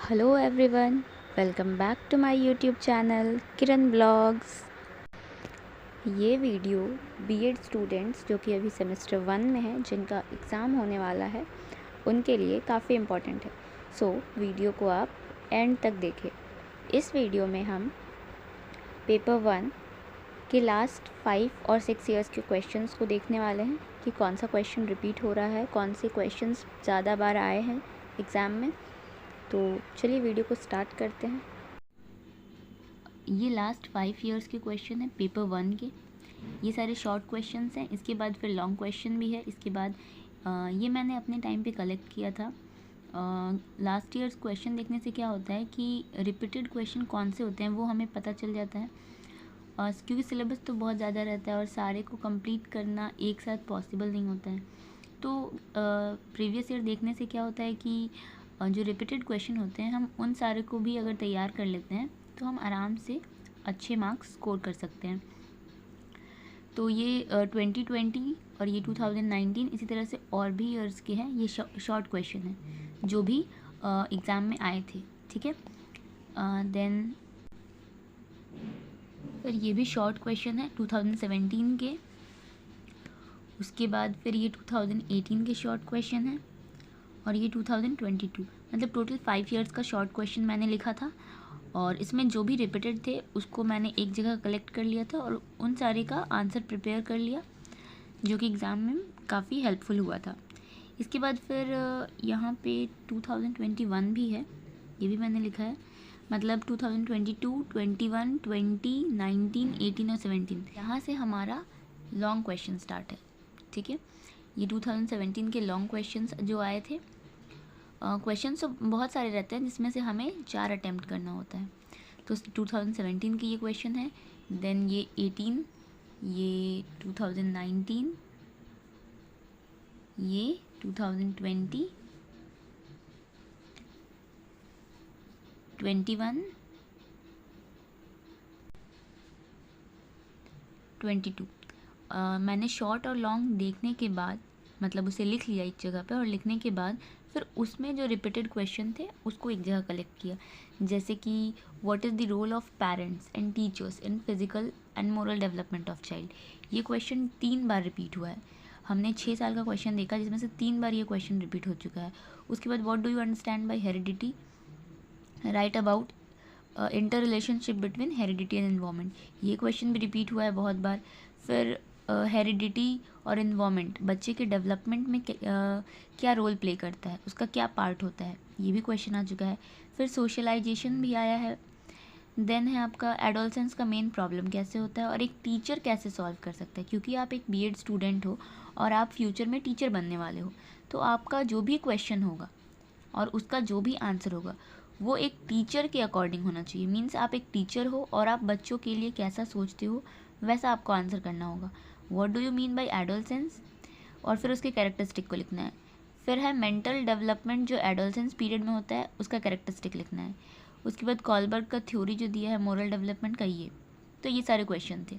Hello everyone, welcome back to my YouTube channel Kiran blogs. ये video BEd students जो कि अभी सेमेस्टर 1 में हैं, जिनका एग्ज़ाम होने वाला है, उनके लिए काफ़ी इम्पॉर्टेंट है। सो वीडियो को आप एंड तक देखें। इस वीडियो में हम पेपर 1 के लास्ट 5 और 6 ईयर्स के क्वेश्चंस को देखने वाले हैं कि कौन सा क्वेश्चन रिपीट हो रहा है, कौन से क्वेश्चंस ज़्यादा बार आए हैं एग्ज़ाम में। तो चलिए वीडियो को स्टार्ट करते हैं। ये लास्ट 5 ईयर्स के क्वेश्चन हैं पेपर 1 के। ये सारे शॉर्ट क्वेश्चंस हैं, इसके बाद फिर लॉन्ग क्वेश्चन भी है। इसके बाद ये मैंने अपने टाइम पे कलेक्ट किया था। लास्ट ईयर्स क्वेश्चन देखने से क्या होता है कि रिपीटेड क्वेश्चन कौन से होते हैं वो हमें पता चल जाता है, क्योंकि सिलेबस तो बहुत ज़्यादा रहता है और सारे को कंप्लीट करना एक साथ पॉसिबल नहीं होता है। तो प्रीवियस ईयर देखने से क्या होता है कि जो रिपीटेड क्वेश्चन होते हैं, हम उन सारे को भी अगर तैयार कर लेते हैं तो हम आराम से अच्छे मार्क्स स्कोर कर सकते हैं। तो ये 2020 और ये 2019 इसी तरह से और भी ईयर्स के हैं। ये शॉर्ट क्वेश्चन हैं जो भी एग्ज़ाम में आए थे, ठीक है। देन फिर ये भी शॉर्ट क्वेश्चन है 2017 के। उसके बाद फिर ये 2018 के शॉर्ट क्वेश्चन हैं और ये 2022, मतलब टोटल 5 ईयर्स का शॉर्ट क्वेश्चन मैंने लिखा था। और इसमें जो भी रिपीटेड थे उसको मैंने एक जगह कलेक्ट कर लिया था और उन सारे का आंसर प्रिपेयर कर लिया, जो कि एग्ज़ाम में काफ़ी हेल्पफुल हुआ था। इसके बाद फिर यहाँ पे 2021 भी है, ये भी मैंने लिखा है। मतलब 2022, 21, 20, 19, 18 और 17, यहाँ से हमारा लॉन्ग क्वेश्चन स्टार्ट है, ठीक है। ये 2017 के लॉन्ग क्वेश्चंस जो आए थे। क्वेश्चंस तो बहुत सारे रहते हैं, जिसमें से हमें 4 अटैम्प्ट करना होता है। तो 2017 की ये क्वेश्चन है, देन ये 18, ये 2019, ये 2020, 21, 22। मैंने शॉर्ट और लॉन्ग देखने के बाद, मतलब उसे लिख लिया एक जगह पे, और लिखने के बाद फिर उसमें जो रिपीटेड क्वेश्चन थे उसको एक जगह कलेक्ट किया। जैसे कि what is the role of parents and teachers in physical and moral development of child. ये क्वेश्चन 3 बार रिपीट हुआ है। हमने 6 साल का क्वेश्चन देखा, जिसमें से 3 बार ये क्वेश्चन रिपीट हो चुका है। उसके बाद what do you understand by heredity, right about inter relationship between heredity and environment. ये क्वेश्चन भी रिपीट हुआ है बहुत बार। फिर हेरिडिटी और इन्वायरमेंट बच्चे के डेवलपमेंट में क्या रोल प्ले करता है, उसका क्या पार्ट होता है, ये भी क्वेश्चन आ चुका है। फिर सोशलाइजेशन भी आया है। देन है आपका एडोलसेंस का मेन प्रॉब्लम कैसे होता है और एक टीचर कैसे सॉल्व कर सकता है, क्योंकि आप एक बीएड स्टूडेंट हो और आप फ्यूचर में टीचर बनने वाले हो। तो आपका जो भी क्वेश्चन होगा और उसका जो भी आंसर होगा वो एक टीचर के अकॉर्डिंग होना चाहिए। मीन्स आप एक टीचर हो और आप बच्चों के लिए कैसा सोचते हो वैसा आपको आंसर करना होगा। What do you mean by adolescence, और फिर उसके कैरेक्टरिस्टिक को लिखना है। फिर है मेंटल डेवलपमेंट जो एडोलसेंस पीरियड में होता है, उसका कैरेक्टरिस्टिक लिखना है। उसके बाद कॉलबर्ग का थ्योरी जो दिया है मोरल डेवलपमेंट का, ये तो ये सारे क्वेश्चन थे।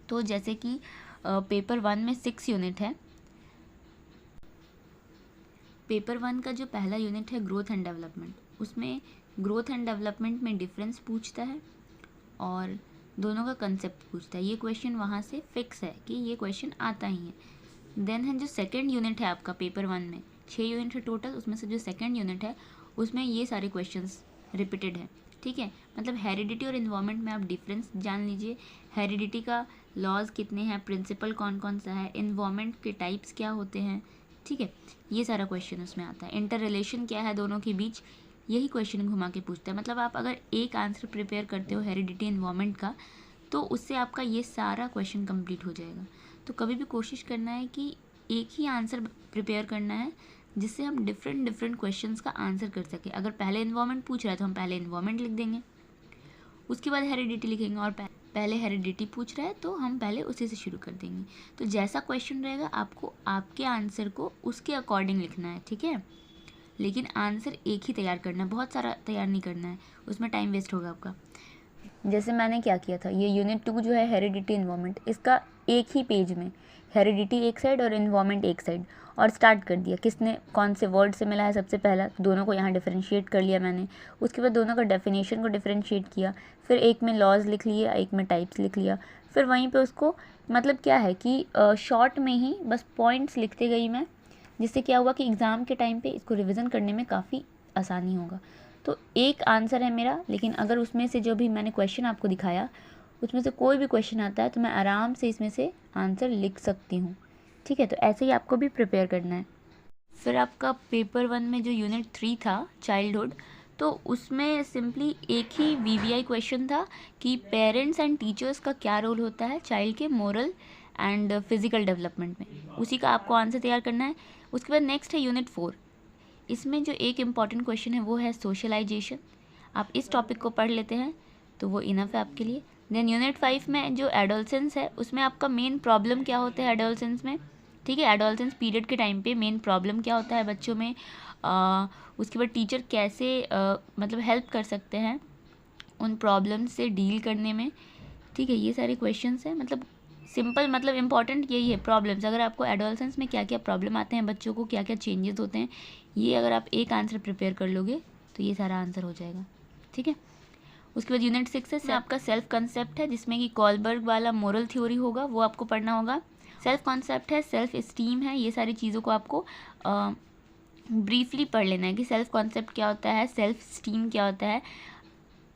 तो जैसे कि पेपर 1 में 6 यूनिट है। पेपर 1 का जो पहला यूनिट है ग्रोथ एंड डेवलपमेंट, उसमें ग्रोथ एंड डेवलपमेंट में डिफरेंस पूछता है और दोनों का कंसेप्ट पूछता है। ये क्वेश्चन वहाँ से फिक्स है कि ये क्वेश्चन आता ही है। देन है जो सेकंड यूनिट है आपका पेपर 1 में, 6 यूनिट है टोटल, उसमें से जो सेकंड यूनिट है उसमें ये सारे क्वेश्चंस रिपीटेड है, ठीक है। मतलब हेरिडिटी और इन्वायरमेंट में आप डिफरेंस जान लीजिए। हेरिडिटी का लॉज कितने हैं, प्रिंसिपल कौन कौन सा है, इन्वायरमेंट के टाइप्स क्या होते हैं, ठीक है। ये सारा क्वेश्चन उसमें आता है। इंटर रिलेशन क्या है दोनों के बीच, यही क्वेश्चन घुमा के पूछता है। मतलब आप अगर एक आंसर प्रिपेयर करते हो हेरिडिटी इन्वायरमेंट का, तो उससे आपका ये सारा क्वेश्चन कंप्लीट हो जाएगा। तो कभी भी कोशिश करना है कि एक ही आंसर प्रिपेयर करना है, जिससे हम डिफरेंट डिफरेंट क्वेश्चंस का आंसर कर सकें। अगर पहले इन्वायरमेंट पूछ रहा है तो हम पहले इन्वायरमेंट लिख देंगे, उसके बाद हेरिडिटी लिखेंगे, और पहले हेरिडिटी पूछ रहा है तो हम पहले उसी से शुरू कर देंगे। तो जैसा क्वेश्चन रहेगा आपको आपके आंसर को उसके अकॉर्डिंग लिखना है, ठीक है। लेकिन आंसर एक ही तैयार करना है, बहुत सारा तैयार नहीं करना है, उसमें टाइम वेस्ट होगा आपका। जैसे मैंने क्या किया था, ये यूनिट 2 जो है हेरिडिटी इन्वायरमेंट, इसका एक ही पेज में हेरिडिटी एक साइड और इन्वायरमेंट एक साइड, और स्टार्ट कर दिया। किसने कौन से वर्ड से मिला है सबसे पहला, दोनों को यहाँ डिफरेंशिएट कर लिया मैंने। उसके बाद दोनों का डेफिनेशन को डिफरेंशिएट किया, फिर एक में लॉज लिख लिए, एक में टाइप्स लिख लिया। फिर वहीं पे उसको मतलब क्या है कि शॉर्ट में ही बस पॉइंट्स लिखते गई मैं, जिससे क्या हुआ कि एग्ज़ाम के टाइम पे इसको रिवीजन करने में काफ़ी आसानी होगा। तो एक आंसर है मेरा, लेकिन अगर उसमें से जो भी मैंने क्वेश्चन आपको दिखाया उसमें से कोई भी क्वेश्चन आता है तो मैं आराम से इसमें से आंसर लिख सकती हूँ। ठीक है, तो ऐसे ही आपको भी प्रिपेयर करना है। फिर आपका पेपर 1 में जो यूनिट 3 था चाइल्डहुड, तो उसमें सिंपली एक ही वीवीआई क्वेश्चन था कि पेरेंट्स एंड टीचर्स का क्या रोल होता है चाइल्ड के मोरल एंड फिजिकल डेवलपमेंट में, उसी का आपको आंसर तैयार करना है। उसके बाद नेक्स्ट है यूनिट 4। इसमें जो एक इम्पॉर्टेंट क्वेश्चन है वो है सोशलाइजेशन। आप इस टॉपिक को पढ़ लेते हैं तो वो इनफ है आपके लिए। देन यूनिट 5 में जो एडोलसेंस है उसमें आपका मेन प्रॉब्लम क्या होता है एडोलसेंस में। ठीक है, एडोलसेंस पीरियड के टाइम पे मेन प्रॉब्लम क्या होता है बच्चों में, उसके बाद टीचर कैसे मतलब हेल्प कर सकते हैं उन प्रॉब्लम से डील करने में। ठीक है, ये सारे क्वेश्चंस हैं, मतलब सिंपल, मतलब इंपॉर्टेंट यही है प्रॉब्लम्स। अगर आपको एडोलसेंस में क्या क्या प्रॉब्लम आते हैं बच्चों को, क्या क्या चेंजेस होते हैं, ये अगर आप एक आंसर प्रिपेयर कर लोगे तो ये सारा आंसर हो जाएगा। ठीक है, उसके बाद यूनिट 6 है आपका सेल्फ कंसेप्ट है, जिसमें कि कॉलबर्ग वाला मोरल थ्योरी होगा, वो आपको पढ़ना होगा। सेल्फ कॉन्सेप्ट है, सेल्फ इस्टीम है, ये सारी चीज़ों को आपको ब्रीफली पढ़ लेना है कि सेल्फ कॉन्सेप्ट क्या होता है, सेल्फ इस्टीम क्या होता है।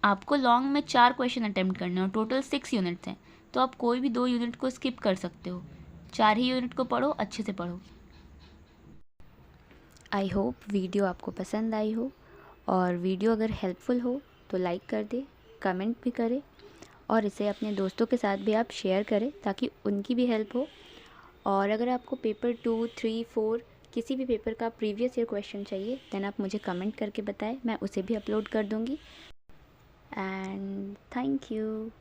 आपको लॉन्ग में 4 क्वेश्चन अटेम्प्ट करने हैं और टोटल 6 यूनिट्स हैं, तो आप कोई भी 2 यूनिट को स्किप कर सकते हो, 4 ही यूनिट को पढ़ो, अच्छे से पढ़ो। आई होप वीडियो आपको पसंद आई हो, और वीडियो अगर हेल्पफुल हो तो लाइक कर दे, कमेंट भी करें, और इसे अपने दोस्तों के साथ भी आप शेयर करें ताकि उनकी भी हेल्प हो। और अगर आपको पेपर 2, 3, 4 किसी भी पेपर का प्रीवियस ईयर क्वेश्चन चाहिए देन आप मुझे कमेंट करके बताएं, मैं उसे भी अपलोड कर दूँगी। And thank you.